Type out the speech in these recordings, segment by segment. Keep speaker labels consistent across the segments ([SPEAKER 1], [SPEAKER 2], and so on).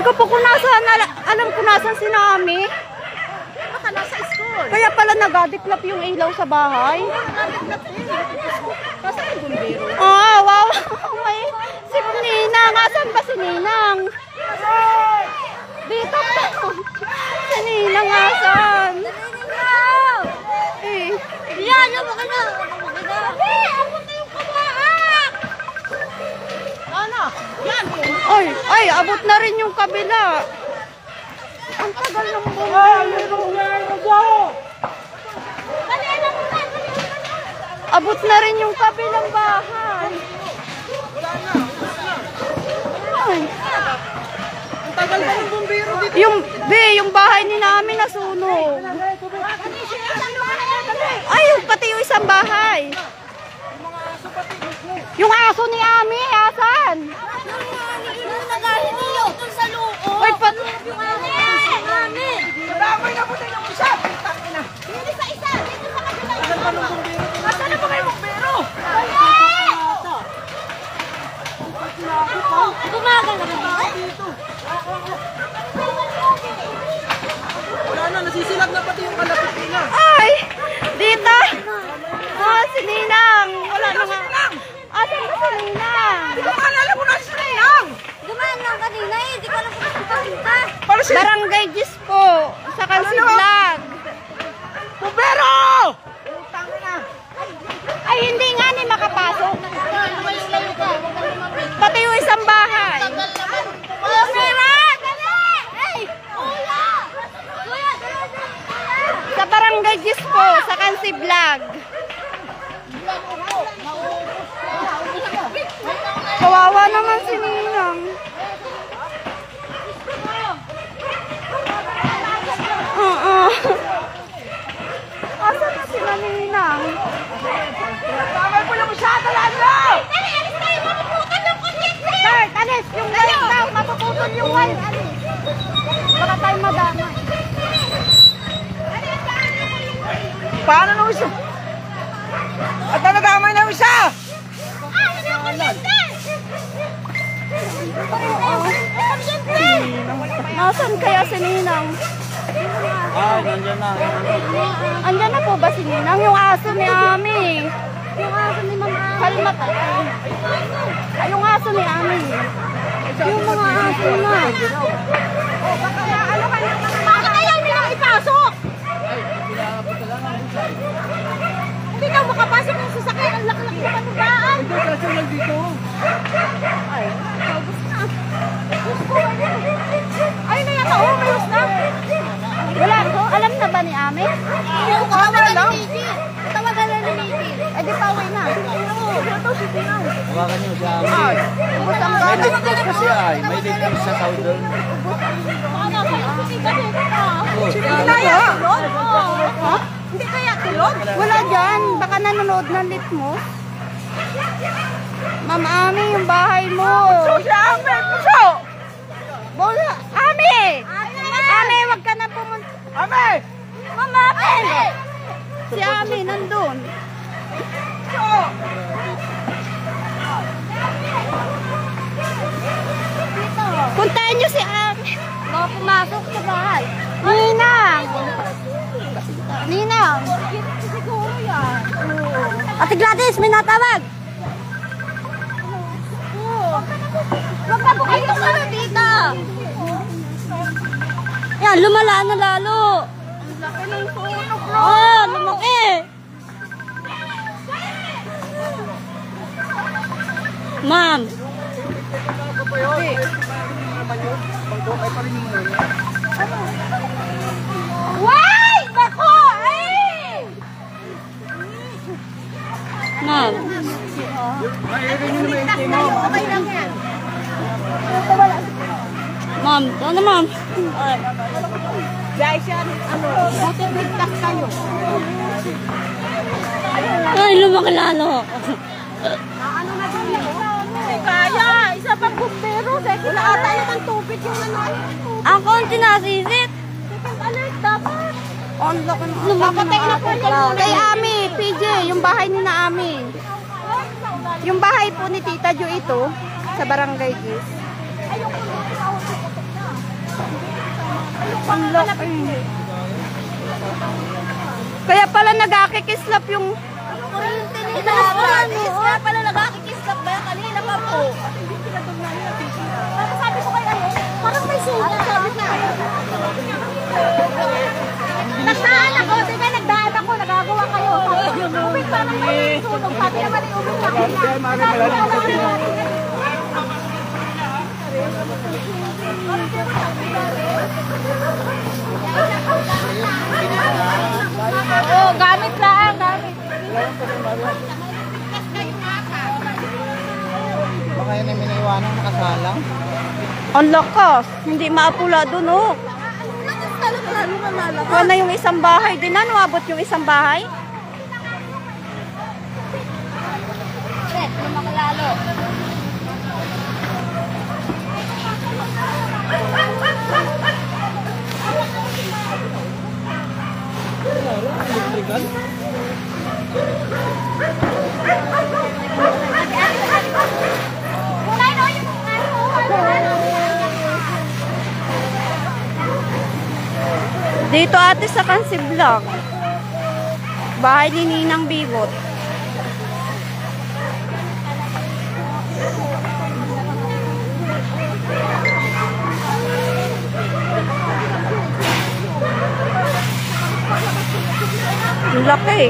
[SPEAKER 1] ko po kung nasaan, alam ko nasaan si Nami.
[SPEAKER 2] Baka nasa school.
[SPEAKER 1] Kaya pala nagadiklap yung ilaw sa bahay.
[SPEAKER 2] Kasi ang bumbiro.
[SPEAKER 1] Ah, wow. May si Ninang. Asan ba si Ninang? Dito pa. Si Ninang asan? Eh.
[SPEAKER 2] Yan, yung mga na. Abot na yung kabaak. Ano? Yan.
[SPEAKER 1] Ay, abot na rin yung kabila. Ang tagal ng bumbiro. Abot na rin yung kabilang bahay. Ay.
[SPEAKER 2] Ang tagal pa ng bumbiro dito.
[SPEAKER 1] Yung bahay ni namin nasunog. Ay, pati yung isang bahay. Yung aso ni Ami, asan? Ay, pati yung Ami.
[SPEAKER 2] Damay na po tayo ng isa. Hindi sa isa. Dito sa kabila. Nasaan na ba kayo bumbiro? Gumagal na ba dito? Wala na, nasisilap na pati yung kalapit na.
[SPEAKER 1] Ay, dito. Ah, si Ninang. Wala na nga. Asan ba si Ninang?
[SPEAKER 2] Hindi ko maalala mo na si Ninang.
[SPEAKER 3] Dumaan lang kanina eh, di ko alam kung pupunta.
[SPEAKER 1] Barangay Gis po. Sa Kansidlag.
[SPEAKER 2] Bumbero!
[SPEAKER 1] Ay, hindi nga ni makapasok. Pati yung isang bahay. Sa Barangay Gis po, sa Kansidlag. Kawawa naman si Ninang. Asan na si Ninang?
[SPEAKER 2] Damay po yung isa, talaan mo!
[SPEAKER 1] Sir, alis! Yung light daw, mapuputol yung light. Alis. Baka tayo madamay.
[SPEAKER 2] Paano nung isa? At nadamay na yung isa!
[SPEAKER 1] Nasaan kaya si Ninang?
[SPEAKER 4] Ay, nandiyan na.
[SPEAKER 1] Andyan na po ba si Ninang? Yung aso ni Ami. Yung aso ni Mama. Kalmat. Ay, yung aso ni Ami. Yung mga aso na.
[SPEAKER 2] Bakit ayaw nilang ipasok? Hindi na makapasok yung sasakyan. Ang laki-laki ng panubaan. Hindi, kasi lang dito. Ay, naubos na. Ay, na yata. Oh, may hus na.
[SPEAKER 1] Wala ko. Alam na ba ni Ami?
[SPEAKER 2] Tawagan na ni
[SPEAKER 3] Tawagan na ni Nikki.
[SPEAKER 1] Ay, di pauwi na.
[SPEAKER 4] Hawakan niyo siya. May ligtas kasi ay. May ligtas sa tao doon.
[SPEAKER 2] Hindi kaya tilon? Ha? Hindi kaya tilon?
[SPEAKER 1] Wala dyan. Baka nanonood ng litmos. Ma'am Ami, yung bahay mo.
[SPEAKER 2] Puso siya, Ame! Puso!
[SPEAKER 1] Bola. Ami! Ami, wag ka na pumunta.
[SPEAKER 2] Ame!
[SPEAKER 1] Mama, Ami! Si Ami, nandun.
[SPEAKER 2] Puso!
[SPEAKER 1] Puntahan niyo si Ami.
[SPEAKER 3] Mga pumasok sa bahay.
[SPEAKER 1] Ninang! Ninang!
[SPEAKER 2] Siguro yan.
[SPEAKER 1] Ate Gladys, may natawag.
[SPEAKER 3] Magpapukito ka na dito. Yan, lumala na lalo.
[SPEAKER 2] Ang laki ng sunog, no?
[SPEAKER 3] Oh, lumaki. Ma'am.
[SPEAKER 2] Why? Bako! Ay!
[SPEAKER 3] Ma'am.
[SPEAKER 2] Okay lang yan.
[SPEAKER 3] Ma'am, ano ma'am?
[SPEAKER 2] Guys, yan, buti bigtas kayo.
[SPEAKER 3] Ay, lumaki lalo.
[SPEAKER 2] Ano na din yun? Hindi kaya. Isa pang bumbero. Wala ata naman tubig yung ano.
[SPEAKER 3] Ang konti nasisit.
[SPEAKER 2] Second alert dapat.
[SPEAKER 1] On lock na.
[SPEAKER 2] Papatay na po yan.
[SPEAKER 1] Kay Ami, PJ, yung bahay ni na Ami. Yung bahay po ni Tita Jo ito, sa Barangay Gis. Ang laki. Kaya pala nag-akikislap yung...
[SPEAKER 2] Kuryente nila. Kaya pala nag-akikislap ba? Kanina pa po. Tapos sabi ko kayo, parang may sugat. Sabi ko kayo. Nagdaan ako. Diba nagdaan ako. Nagagawa kayo. Ubig parang may sunog. Sabi naman yung ubig sa kanila. Oo, gamit lang, gamit.
[SPEAKER 4] Baka yun ay minaiwanang nakasalang.
[SPEAKER 1] Ang lakas. Hindi maapula dun, oh. Wala na yung isang bahay din. Ano, abot yung isang bahay?
[SPEAKER 2] Lumakalalo.
[SPEAKER 1] Dito ate sa Kansiblog. Bahay ni Ninang Bigot. Ang laki.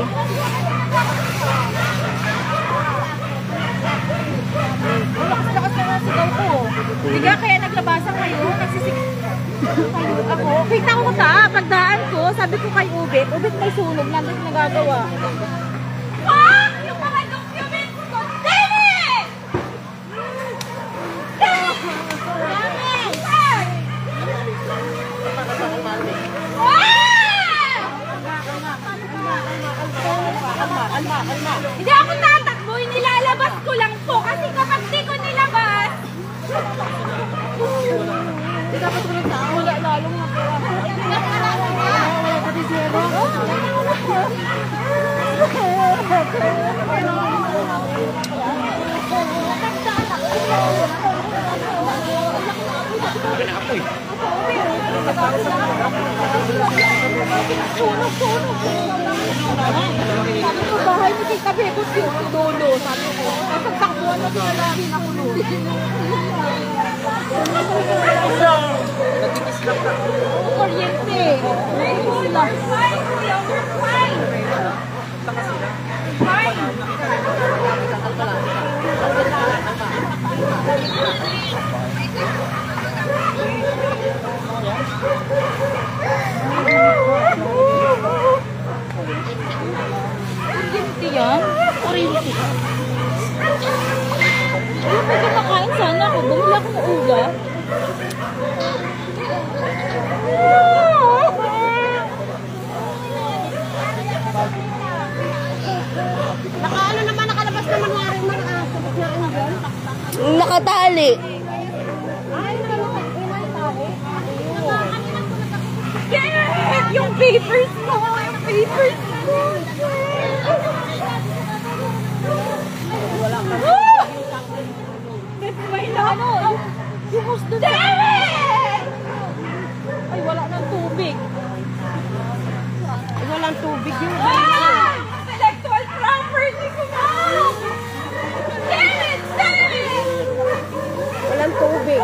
[SPEAKER 2] Lakas na nga sigaw ko. Hindi ka kaya naglabasan kayo. Ako, kita ko ta. Pagdaan ko, sabi ko kay Ubit. Ubit may sunog. Nandun nagagawa. Ah! Yung mga document ko! David! Hindi ako tatakbo, nilalabas ko lang po kasi kapag di ko nilabas hindi dapat ko ng tao, wala lalong nakuha. Wala ka di zero. Sabi ko, bahay ni Tita Bebot yung dulo. Sabi ko, kasi takbuhan na pinalaki na kulo. Kuryente. Kuryente yan? Kuryente. Ano ba kumakain sana ako? Bumili ako ng uga. Nakaano naman, nakalabas naman nga rin mga aso.
[SPEAKER 3] Nakatali.
[SPEAKER 2] Ay, nakatali. Yes! Yung papers mo! Yung papers mo! Wala ka. May ano? Yung host doon. Ay, wala nang tubig. Ay, walang tubig yun. Intellectual property ko na! Damn it! Walang tubig.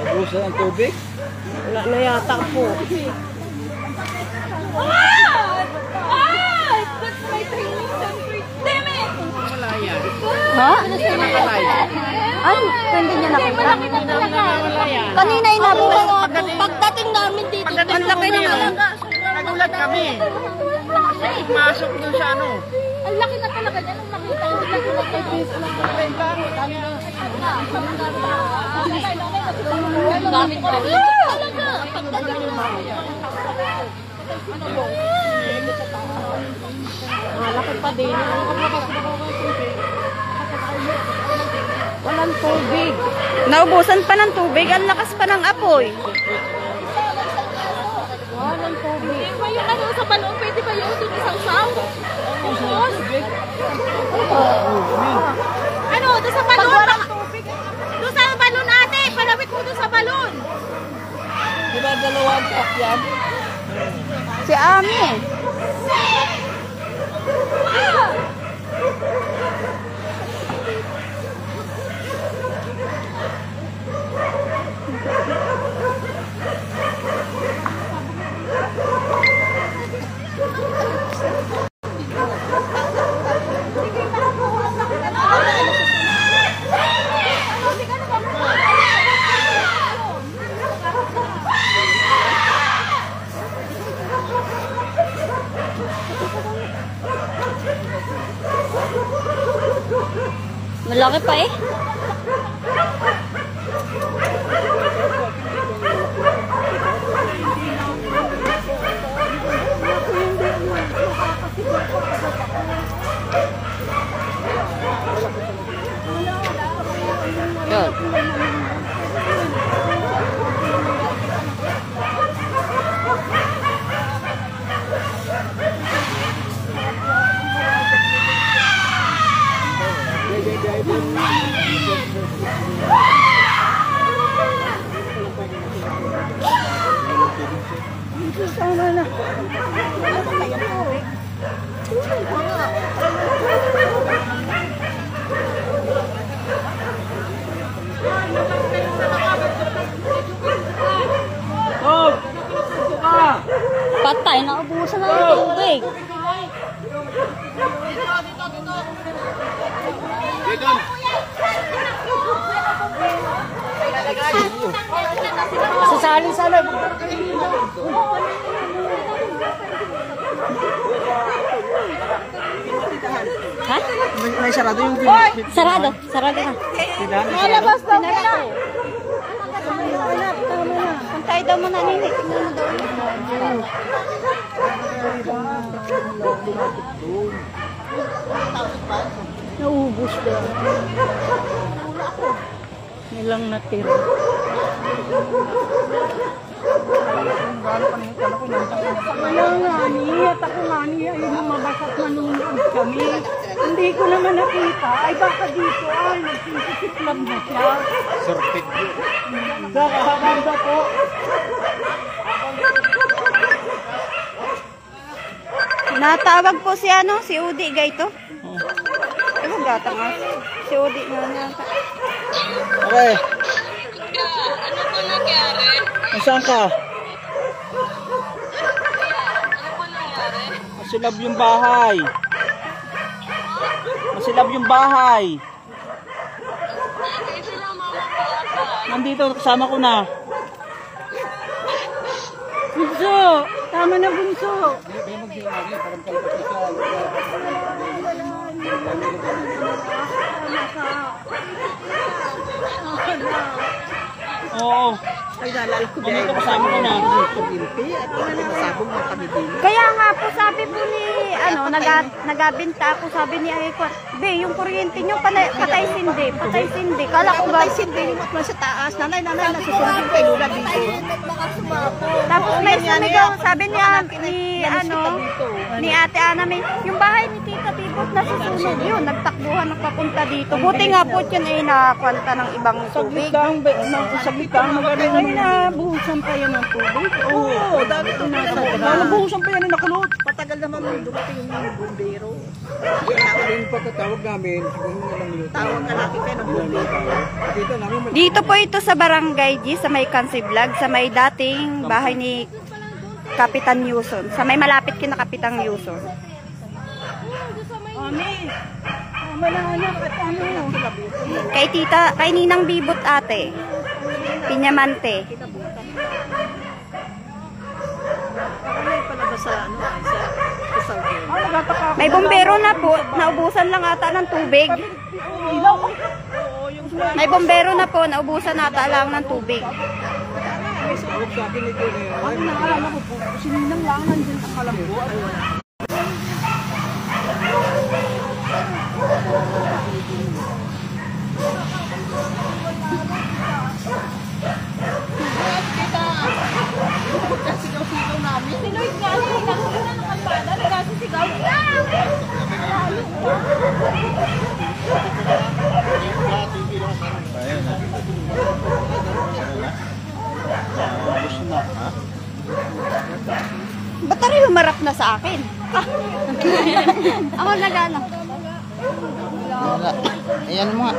[SPEAKER 4] Nabusan ang tubig?
[SPEAKER 1] Wala na yata po.
[SPEAKER 2] That's my training center. Damn it!
[SPEAKER 1] Ha? Ay, hindi niya nakita.
[SPEAKER 2] Malaki na talaga.
[SPEAKER 1] Kanina inabutan ko.
[SPEAKER 3] Pagdating namin dito,
[SPEAKER 1] Ang laki naman.
[SPEAKER 4] Nagulat kami. Masok doon sa ano.
[SPEAKER 2] Ang laki na talaga niya nung nakita ko.
[SPEAKER 3] gamit ko. Talaga, pagdating namin.
[SPEAKER 1] Malaki pa din. Walang tubig. Naubusan pa ng tubig. Ang lakas pa ng apoy.
[SPEAKER 2] Walang tubig. Pwede ba yung ano sa balon? Pwede ba yung doon isang saw? Ano, doon sa balon? Doon sa balon ate, palawit mo doon sa balon.
[SPEAKER 4] Diba dalawang truck yan?
[SPEAKER 1] Si Ami.
[SPEAKER 3] Malaki pa eh. Yun. Patay, naubusan na ng tubig.
[SPEAKER 4] Sasali sana.
[SPEAKER 3] Ha?
[SPEAKER 4] May sarado yung
[SPEAKER 3] Sarado. Sarado na.
[SPEAKER 1] Malabas daw na. Puntay daw mo na nini.
[SPEAKER 2] Naubos ba? Nilang natira. Wala nga niya, at ako nga niya, ay lumabas at manunood kami. Hindi ko naman nakita, ay baka dito ay nagsisiklam na siya.
[SPEAKER 4] sorted yun.
[SPEAKER 2] Nakakabanda po.
[SPEAKER 1] Natawag po si ano, si Udi gayto. Ano gata nga? Si Udi nga nata.
[SPEAKER 4] Okay. Nasaan ka? Masilab yung bahay. Masilab yung bahay. Nandito, kasama ko na.
[SPEAKER 2] Bunso, tama na bunso.
[SPEAKER 4] Oo.
[SPEAKER 2] Ay, nalala ko
[SPEAKER 4] Nandito, kasama ko na.
[SPEAKER 1] Kaya nga po sabi po ni ano, nagabinta ako, sabi ni Aiko, be, yung kuryente nyo patay sindi, patay sindi. Kala ko ba
[SPEAKER 2] Sindi yung matma sa taas. Nanay, nasusunod kay Lula dito.
[SPEAKER 1] tapos may sumigaw, sabi niya ni Ate Ana, yung bahay ni Tita Bibot nasusunog yun, nagtakbuhan nagpapunta dito. Buti nga po yun ay nakakwanta ng ibang tubig.
[SPEAKER 2] Saglit lang, magaling. Ay, nabuhusan pa yan ng tubig. Oo, dami ito nasa. Nabuhusan pa yan ng nakulot. Patagal naman dumating yung bumbero.
[SPEAKER 4] Yung pagkatawag namin, siguro nga lang minuto.
[SPEAKER 2] Tawag ka natin kayo ng bumbero.
[SPEAKER 4] Dito namin,
[SPEAKER 1] Dito po ito sa Barangay G, sa may Kansi Vlog, sa may dating bahay ni Kapitan Yuson. Sa may malapit kina Kapitan Yuson.
[SPEAKER 2] Ami, tama na anak at ano.
[SPEAKER 1] Kay Ninang Bibot ate. Pinyamante.
[SPEAKER 2] Ano palabas sa ano, sa Saudi.
[SPEAKER 1] May bombero na po, naubusan lang ata ng tubig. May bombero na po, naubusan ata lang ng tubig.
[SPEAKER 4] tawag sa akin ito na yan.
[SPEAKER 2] Ano na alam ko po, sininang lang nandun sa Kalambo. Sigaw-sigaw namin. Si Lloyd nga, nakakita na ng kalbada, nagkasisigaw.
[SPEAKER 1] sa akin. Ako nag-ano.
[SPEAKER 4] Wala. Ayan mo nga.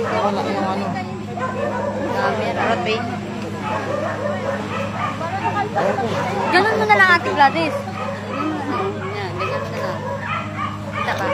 [SPEAKER 4] Wala yung ano.
[SPEAKER 1] Camera, babe. Ganun mo na lang, Ate Gladys. Yan, ganyan mo na lang. Kita ka.